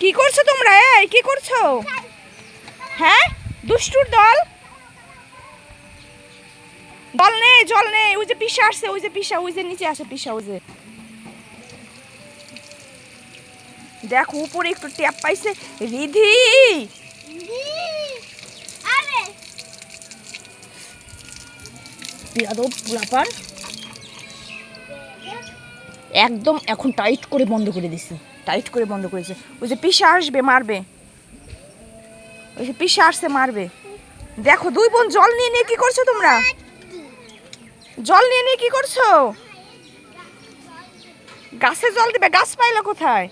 কি করছো তোমরা? এই কি করছো? হ্যাঁ, দুষ্টুর দল। দল নেই, জল নেই। ওই যে পিসা আসছে, ওই যে পিসা, ওই যে নিচে আসে পিসা। ওই যে দেখো উপরে একটু ট্যাপ পাইছে। রিধি বিয়াদব পোলাপান। একদম এখন টাইট করে বন্ধ করে দিছি, টাইট করে বন্ধ করেছে। ওই যে পিসা আসবে মারবে, ওই যে পিসা আসছে মারবে। দেখো দুই বোন জল নিয়ে নিয়ে কি করছো তোমরা? জল নিয়ে নিয়ে কি করছো? গাছে জল দিবে? গাছ পাইলো কোথায়?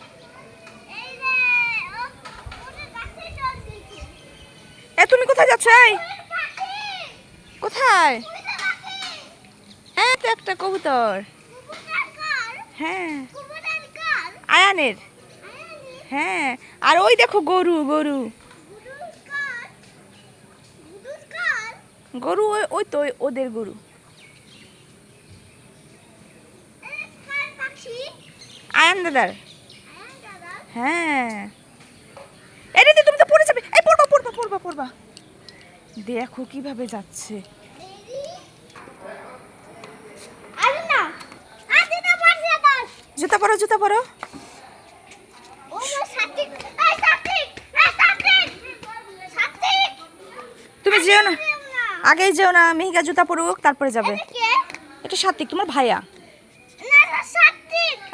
এ তুমি কোথায় যাচ্ছ? এই কোথায়? হ্যাঁ তো একটা কবুতর। হ্যাঁ আয়ানের। হ্যাঁ আর ওই দেখো গরু, গরু গরু ওই তো ওদের গরু। আয়ান দাদার। হ্যাঁ এটা দিয়ে তুমি তো পড়ে যাবে। এই পড়বা পড়বা পড়বা পড়বা। দেখো কিভাবে যাচ্ছে। জুতা পরো, জুতা পরো। তুমি যেও না, আগেই যেও না। মেহিকা জুতা পরুক তারপরে যাবে। এটা সাত্বিক, তোমার ভাইয়া।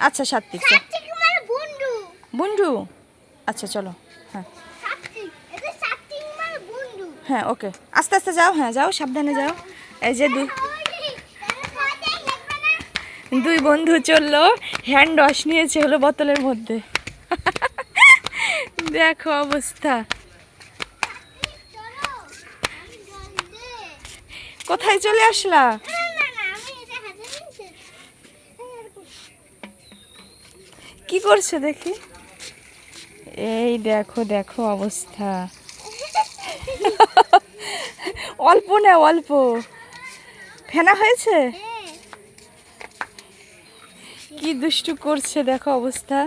আচ্ছা সাত্বিক, বন্ধু। আচ্ছা চলো। হ্যাঁ হ্যাঁ ওকে, আস্তে আস্তে যাও। হ্যাঁ যাও, সাবধানে যাও। এই যে দুই বন্ধু চললো, হ্যান্ড ওয়াশ নিয়েছে হলো বোতলের মধ্যে। দেখো অবস্থা। কোথায় চলে আসলা? কি করছো দেখি? এই দেখো দেখো অবস্থা। অল্প না অল্প ফেনা হয়েছে। কি দুষ্টু করছে দেখো অবস্থা।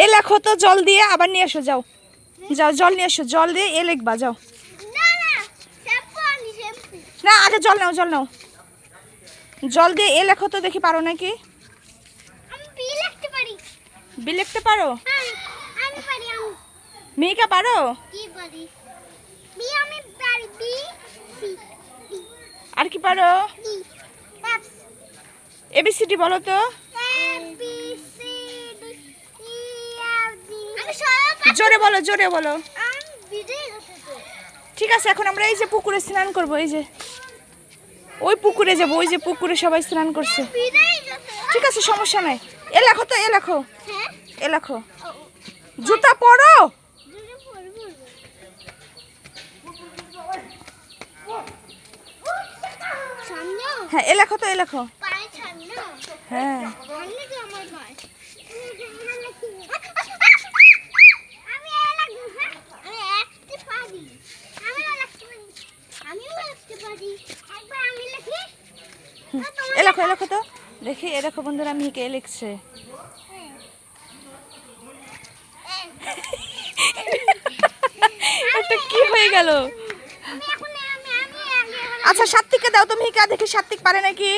এ লেখো তো জল দিয়ে, আবার নিয়ে এসো। যাও যাও জল নিয়ে এসো, জল দিয়ে এ লিখবা। যাও না, আগে জল নাও, জল নাও। জল দিয়ে এ লেখো তো দেখি, পারো নাকি? বি লিখতে পারো? মেয়েকা পারো? আর কি পারো? এবিসিডি বলো তো। জোরে বলো, জোরে বলো। ঠিক আছে, এখন আমরা এই যে পুকুরে স্নান করবো। এই যে ওই পুকুরে যাবো, ওই যে পুকুরে সবাই স্নান করছে। ঠিক আছে, সমস্যা নাই। এ লেখো তো, এ লেখো, এ লেখো। জুতা পরো। হ্যাঁ এ লেখো তো, এ লেখো। হ্যাঁ এ লেখো, এ লেখো তো দেখি। এ দেখো বন্ধুরা, মিহিকে এ লিখছে। এটা কি হয়ে গেল? আচ্ছা সাত্বিককে দাও তো মিহিকা, দেখি সাত্বিক পারে নাকি।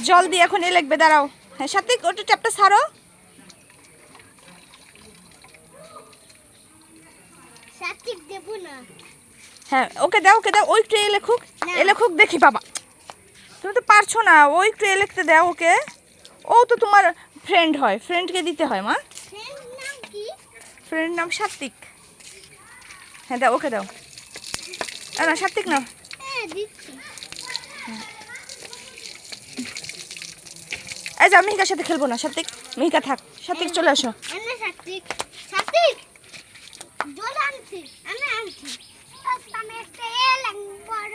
জল দিয়ে এখন এ লিখবে, দাঁড়াও। হ্যাঁ সাত্বিক, ওটা ট্যাপটা ছাড়ো। হ্যাঁ ওকে দাও, ওকে দাও। ওই একটু এ লেখুক, এ লেখুক দেখি। বাবা তুমি তো পারছো না, ওই একটু এ লিখতে দাও ওকে। ও তো তোমার ফ্রেন্ড হয়, ফ্রেন্ডকে দিতে হয় মা। ফ্রেন্ড নাম সাত্বিক। হ্যাঁ দাও, ওকে দাও। না সাত্বিক না। এই যা, মিহিকার সাথে খেলবো না। সাত্বিক, মিহিকা থাক। সাত্বিক চলে আসো।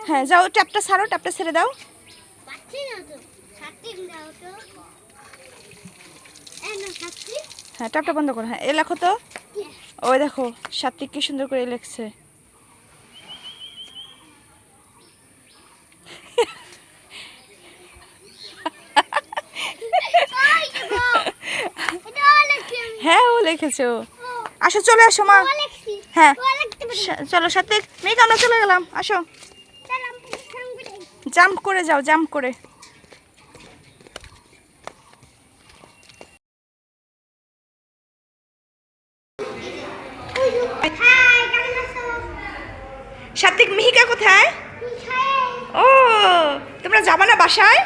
হ্যাঁ যাও, ট্যাপটা ছাড়ো, ট্যাপটা ছেড়ে দাও। হ্যাঁ ট্যাপটা বন্ধ করো। হ্যাঁ এ লেখো তো। ওই দেখো সাত্বিক কি সুন্দর করে লিখছে। লিখেছো। আসো চলে আসো মা। হ্যাঁ চলো সাথে মেঘ আমরা চলে গেলাম, আসো জাম্প করে যাও, জাম্প করে। সাত্বিক মিহিকা কোথায়? ও তোমরা যাবা না বাসায়?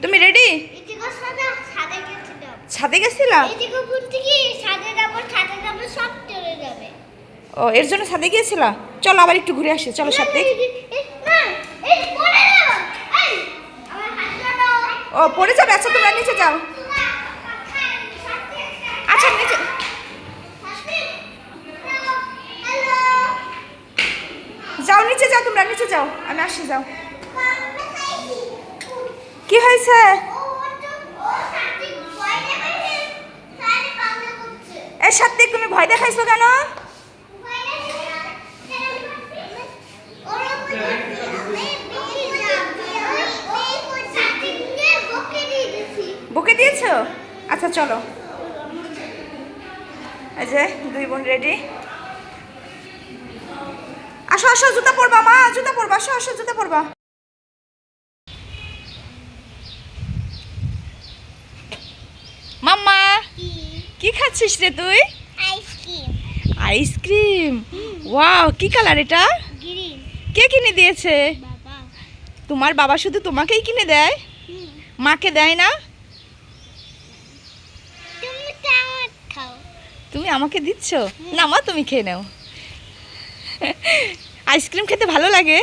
তুমি রেডি? ছাদে গেছিলা? ও এর জন্য ছাদে গিয়েছিলা? চলো আবার একটু ঘুরে আসি, চলো সাত্বিক। ও পড়ে যাবে, আচ্ছা তোমরা নিচে যাও। আচ্ছা নিচে যাও, নিচে যাও, তোমরা নিচে যাও, আমি আসি, যাও। কি হয়েছে? এই সাত্বিক তুমি ভয় দেখাইছো কেন? বকে দিয়েছো? আচ্ছা চলো, এই যে দুই বোন রেডি। আসো আসো, জুতা পরবা মা, জুতা পরবা, আসো আসো জুতা পরবা। মাম্মা কি খাচ্ছিস রে তুই? আইসক্রিম। আইসক্রিম, ওয়াও কি কালার এটা? গ্রিন। কে কিনে দিয়েছে? বাবা। তোমার বাবা শুধু তোমাকেই কিনে দেয়, মাকে দেয় না? তুমি তো আমার খাও। তুমি আমাকে দিচ্ছ না মা, তুমি খেয়ে নাও। আইসক্রিম খেতে ভালো লাগে?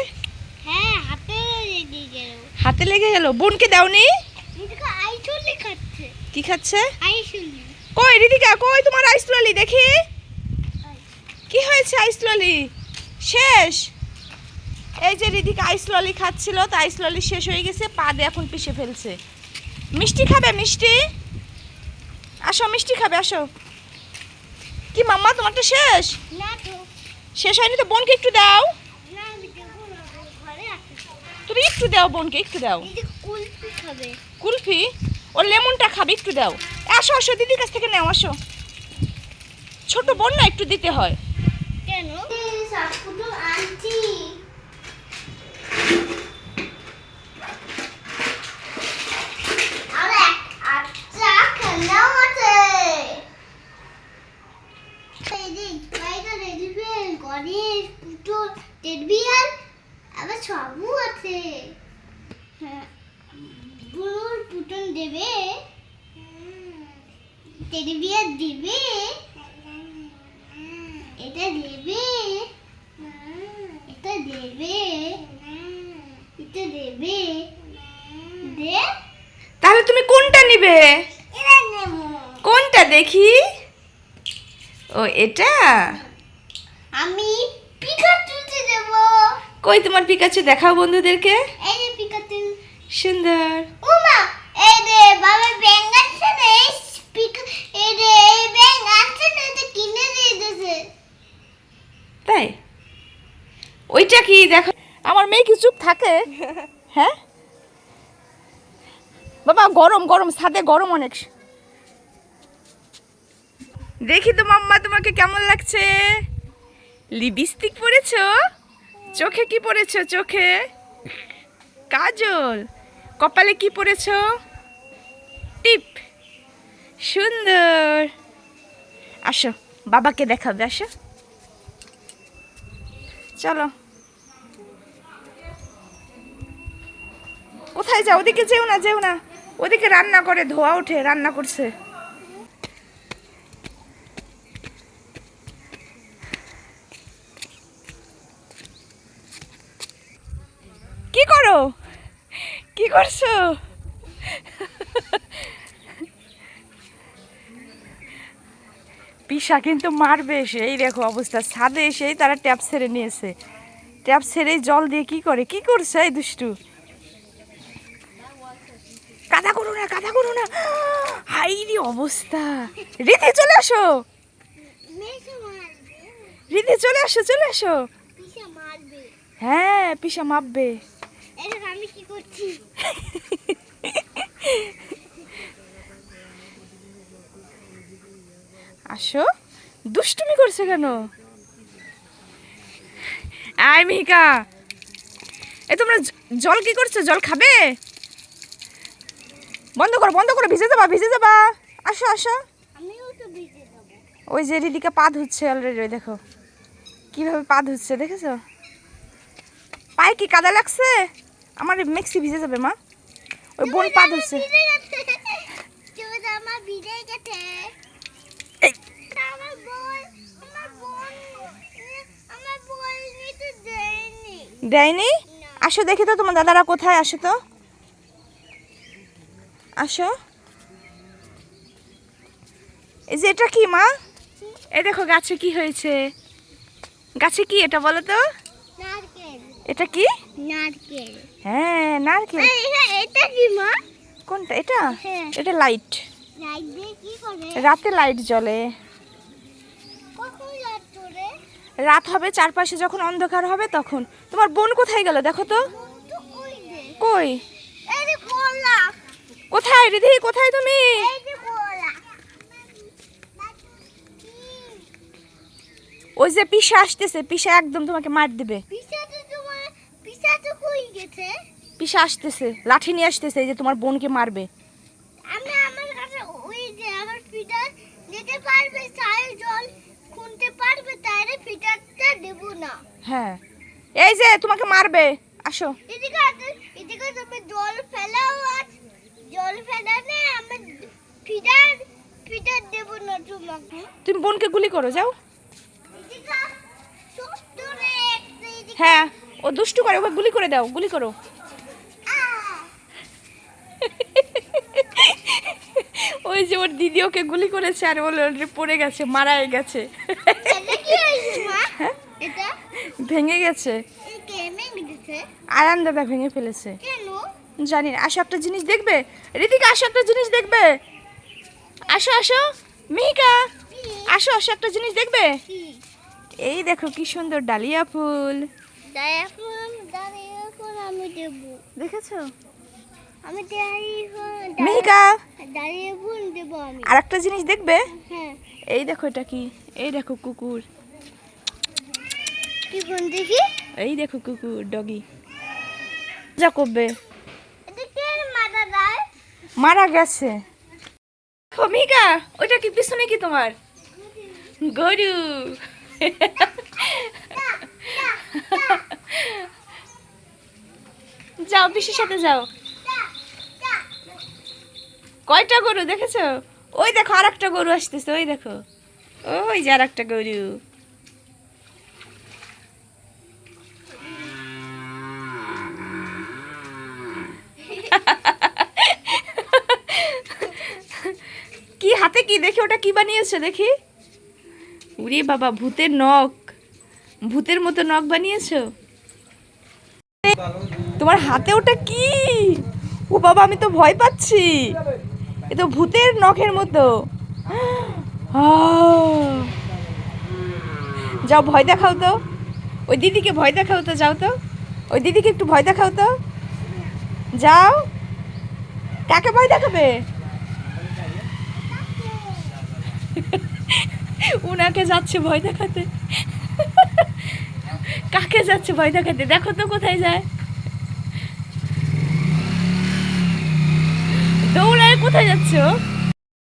হ্যাঁ, হাতে লেগে গেল। হাতে লেগে গেল, বোনকে দাওনি? এদিকে আইসুলি খাচ্ছে। কি খাচ্ছে? আইসুলি। কই রিদিকা, কই তোমার আইস ললি দেখি। কি হয়েছে আইস ললি? শেষ? এই যে রিদিকা আইস ললি খাচ্ছিল, তো আইস ললি শেষ হয়ে গেছে, পা দিয়ে এখন পিষে ফেলছে। মিষ্টি খাবে? মিষ্টি আসো, মিষ্টি খাবে আসো। কি মাম্মা তোমারটা শেষ? না তো। শেষ হয়নি তো, বোনকে একটু দাও। না, আমি দেবো না, ঘরে আছে। তুমি একটু দাও, বোনকে একটু দাও। এই যে কুলফি খাবে। কুলফি? ও লেমনটা খাবে, একটু দাও। আসো আসো, দিদির কাছ থেকে নাও, আসো। ছোট বোন না, একটু দিতে হয়। কেন? সবগুলো আনছি। আরে আচ্ছা খেলাও আছে। এই যে বাইরে রেডিমেড গণেশ পুতুল টেডবিয়ার আবার সবও আছে। হ্যাঁ, পুরুল পুতুল দেবে, টেডবিয়ার দিবে, এটা দেবে, এটা দেবে, এটা দেবে, দে। তাহলে তুমি কোনটা নিবে? এটা নেবো। কোনটা দেখি? ও এটা? আমি পিকাচুতে দেব। কই তোমার পিকাচু দেখাও বন্ধুদেরকে। এই যে পিকাচু। সুন্দর। ওমা, এই যে বাবা ব্যাঙ আছে না, এই যে এই ব্যাঙ আছে না, এটা কিনে দিয়ে দিয়েছে। তাই? ওইটা কি দেখো? আমার মেয়ে কি চুপ থাকে? হ্যাঁ বাবা, গরম গরম, ছাদে গরম অনেক। দেখি তো মাম্মা তোমাকে কেমন লাগছে। লিপস্টিক পরেছো? চোখে কি পরেছো? চোখে কাজল, কপালে কি পরেছো? টিপ। সুন্দর। আসো বাবাকে দেখাবে, আসো চলো। কোথায় যাও? ওদিকে যেও না, যেও না, ওদিকে রান্না করে, ধোয়া ওঠে, রান্না করছে। কি করো? কি করছো? পিসা কিন্তু মারবে, সেই দেখো অবস্থা। ছাদে এসেই তারা ট্যাপ ছেড়ে নিয়েছে, ট্যাপ ছেড়ে জল দিয়ে কি করে, কি করছে এই দুষ্টু। কাদা করো না, কাদা করো না, হাইরি অবস্থা। রীতি চলে আসো, মেসে মারবে। রীতি চলে আসো, চলে আসো। পিসা মারবে। হ্যাঁ পিসা মাপবে। এই দেখো আমি কি করছি। আসো, দুষ্টুমি করছে কেন? আয় মিহিকা, এ তোমরা জল কি করছো? জল খাবে? বন্ধ করো, বন্ধ করো, ভিজে যাবা, ভিজে যাবা। আসো আসো। আমিও তো ভিজে যাবো। ওই যে রিদিকা পা ধুচ্ছে অলরেডি, ওই দেখো কিভাবে পা ধুচ্ছে, দেখেছো? পায়ে কি কাদা লাগছে? আমার মেক্সি ভিজে যাবে মা। ওই বোন পা ধুচ্ছে। আমার ভিজে গেছে। এই, আমার বল নিতে দেয়নি। দেয়নি? আসো দেখি তো তোমার দাদারা কোথায়, আসো তো, আসো। এই যে এটা কি মা? এই দেখো গাছে কি হয়েছে। গাছে কি এটা বলো তো? নারকেল। এটা কি? নারকেল। হ্যাঁ নারকেল। এটা কি মা? কোনটা এটা? হ্যাঁ। এটা লাইট। লাইট দিয়ে কি করে? রাতে লাইট জ্বলে। কখন লাইট করে? রাত হবে, চারপাশে যখন অন্ধকার হবে তখন। তোমার বোন কোথায় গেল দেখো তো? তো ওই যে। কই? এই যে কলা। কোথায় রিধি, কোথায় তুমি? এই যে কলা। ওই যে পিসা আসতেছে, পিসা একদম তোমাকে মার দিবে। পিসাতে কই গেছে? পিসা আসতেছে, লাঠি নিয়ে আসতেছে, এই যে তোমার বোনকে মারবে। আমি আমার কাছে ওই যে আমার ফিটার নিতে পারবে, চায়ের জল খুনতে পারবে, তাইলে ফিটারটা দেব না। হ্যাঁ, এই যে তোমাকে মারবে, আসো। এদিকে তুমি জল ফেলাও, আজ জল ফেলালে আমি ফিটার ফিটার দেব না তোমাকে। তুমি বোনকে গুলি করো, যাও। এদিকে ছোট্ট রে একটা এদিকে। হ্যাঁ, ও দুষ্টু করে, ওকে গুলি করে দাও, গুলি করো। আহ! ওই যে ওর দিদি ওকে গুলি করেছে, আর ও অলরেডি পড়ে গেছে, মারা গেছে। এটা কি হয়েছে মা? হ্যাঁ? এটা ভেঙে গেছে। এই গেমিং দিছে আয়ান দাদা ভেঙে ফেলেছে। কেন? জানি না। আসো একটা জিনিস দেখবে, রিতিকা আসো একটা জিনিস দেখবে। আসো আসো মিহিকা, কি? আসো আসো একটা জিনিস দেখবে। কি? এই দেখো কি সুন্দর ডালিয়া ফুল, এখন আমি দেব। দেখেছো? আমি মিহিকা দাঁড়িয়ে ভুল দেব আমি। আর একটা জিনিস দেখবে। হ্যাঁ। এই দেখো এটা কি, এই দেখো কুকুর, কি কোন দেখি? এই দেখো কুকুর, ডগি। যা করবে, এটা কে মারা যায়? মারা গেছে। দেখো মিহিকা, ওইটা কি পিছনে কি তোমার? গরু। যাও পিসির সাথে যাও। কয়টা গরু দেখেছো? ওই দেখো আর একটা গরু আসতেছে, ওই দেখো, ওই যে আর একটা গরু। কি হাতে কি দেখি, ওটা কি বানিয়েছো দেখি? উরে বাবা, ভূতের নখ, ভূতের মতো নখ বানিয়েছো। তোমার হাতে ওটা কি? ও বাবা, আমি তো ভয় পাচ্ছি, এ তো ভূতের নখের মতো। যাও ভয় দেখাও তো, ওই দিদিকে ভয় দেখাও তো, যাও তো, ওই দিদিকে একটু ভয় দেখাও তো, যাও। কাকে ভয় দেখাবে? উনাকে যাচ্ছে ভয় দেখাতে। কাকে যাচ্ছে ভয় দেখাতে, দেখো তো কোথায় যায়। দৌড়ায় কোথায় যাচ্ছে ও?